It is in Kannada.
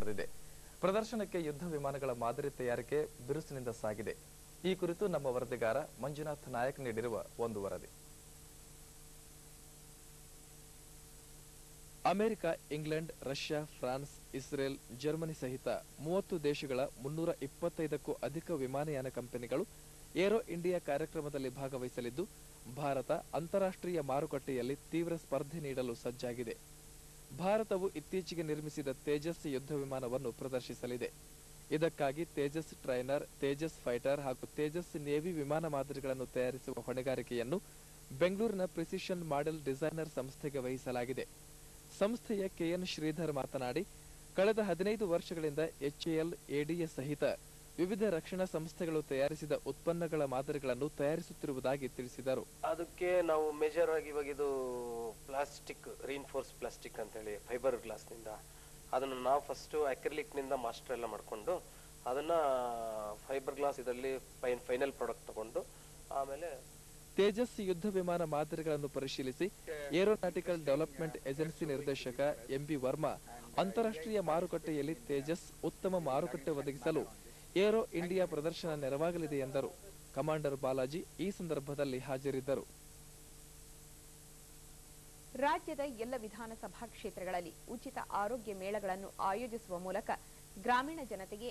ನಡೆದಿದೆ. ಪ್ರದರ್ಶನಕ್ಕೆ ಯುದ್ಧ ವಿಮಾನಗಳ ಮಾದರಿ ತಯಾರಿಕೆ ಬಿರುಸಿನಿಂದ ಸಾಗಿದೆ. ಈ ಕುರಿತು ನಮ್ಮ ವರದಿಗಾರ ಮಂಜುನಾಥ್ ನಾಯಕ್ ನೀಡಿರುವ ಒಂದು ವರದಿ. America, England, Russia, France, Israel, Germany ಸಹಿತ 30 ದೇಶಗಳ 325ಕ್ಕೂ ಅಧಿಕ ವಿಮಾನಯಾನ ಕಂಪನಿಗಳು ಏರೋ ಇಂಡಿಯಾ ಕಾರ್ಯಕ್ರಮದಲ್ಲಿ ಭಾಗವಹಿಸಲಿದ್ದು, ಭಾರತ ಅಂತಾರಾಷ್ಟ್ರೀಯ ಮಾರುಕಟ್ಟೆಯಲ್ಲಿ ತೀವ್ರ ಸ್ಪರ್ಧೆ ನೀಡಲು ಸಜ್ಜಾಗಿದೆ. ಭಾರತವು ಇತ್ತೀಚೆಗೆ ನಿರ್ಮಿಸಿದ ತೇಜಸ್ ಯುದ್ಧ ವಿಮಾನವನ್ನು ಪ್ರದರ್ಶಿಸಲಿದೆ. ಇದಕ್ಕಾಗಿ ತೇಜಸ್ ಟ್ರೈನರ್, ತೇಜಸ್ ಫೈಟರ್ ಹಾಗೂ ತೇಜಸ್ ನೇವಿ ವಿಮಾನ ಮಾದರಿಗಳನ್ನು ತಯಾರಿಸುವ ಹೊಣೆಗಾರಿಕೆಯನ್ನು ಬೆಂಗಳೂರಿನ ಪ್ರಿಸಿಷನ್ ಮಾಡೆಲ್ ಡಿಸೈನರ್ ಸಂಸ್ಥೆಗೆ ವಹಿಸಲಾಗಿದೆ. ಸಂಸ್ಥೆಯ ಕೆಎನ್ ಶ್ರೀಧರ್ ಮಾತನಾಡಿ, ಕಳೆದ 15 ವರ್ಷಗಳಿಂದ ಎಚ್ಎಎಲ್, ಎಡಿಎಸ್ ಸಹಿತ ವಿವಿಧ ರಕ್ಷಣಾ ಸಂಸ್ಥೆಗಳು ತಯಾರಿಸಿದ ಉತ್ಪನ್ನಗಳ ಮಾದರಿಗಳನ್ನು ತಯಾರಿಸುತ್ತಿರುವುದಾಗಿ ತಿಳಿಸಿದರು. ಅದಕ್ಕೆ ನಾವು ಮೇಜರ್ ಆಗಿ ಇವಾಗ ಇದು ಪ್ಲಾಸ್ಟಿಕ್, ರೀಇನ್ಫೋರ್ಸ್ ಪ್ಲಾಸ್ಟಿಕ್ ಅಂತ ಹೇಳಿ ಫೈಬರ್ ಗ್ಲಾಸ್ ನಿಂದ ಅದನ್ನು ನಾವು ಫಸ್ಟ್ ಅಕ್ರಿಲಿಕ್ ನಿಂದ ಮಾಸ್ಟರ್ ಎಲ್ಲ ಮಾಡ್ಕೊಂಡು ಅದನ್ನ ಫೈಬರ್ ಗ್ಲಾಸ್ ಇದರಲ್ಲಿ ಫೈನಲ್ ಪ್ರಾಡಕ್ಟ್ ತಗೊಂಡು ಆಮೇಲೆ ತೇಜಸ್ ಯುದ್ಧ ವಿಮಾನ ಮಾದರಿಗಳನ್ನು ಪರಿಶೀಲಿಸಿ ಏರೋನಾಟಿಕಲ್ ಡೆವಲಪ್ಮೆಂಟ್ ಏಜೆನ್ಸಿ ನಿರ್ದೇಶಕ ಎಂಬಿ ವರ್ಮಾ, ಅಂತಾರಾಷ್ಟ್ರೀಯ ಮಾರುಕಟ್ಟೆಯಲ್ಲಿ ತೇಜಸ್ ಉತ್ತಮ ಮಾರುಕಟ್ಟೆ ಒದಗಿಸಲು ಏರೋ ಇಂಡಿಯಾ ಪ್ರದರ್ಶನ ನೆರವಾಗಲಿದೆ ಎಂದರು. ಕಮಾಂಡರ್ ಬಾಲಾಜಿ ಈ ಸಂದರ್ಭದಲ್ಲಿ ಹಾಜರಿದ್ದರು. ರಾಜ್ಯದ ಎಲ್ಲ ವಿಧಾನಸಭಾ ಕ್ಷೇತ್ರಗಳಲ್ಲಿ ಉಚಿತ ಆರೋಗ್ಯ ಮೇಳಗಳನ್ನು ಆಯೋಜಿಸುವ ಮೂಲಕ ಗ್ರಾಮೀಣ ಜನತೆಗೆ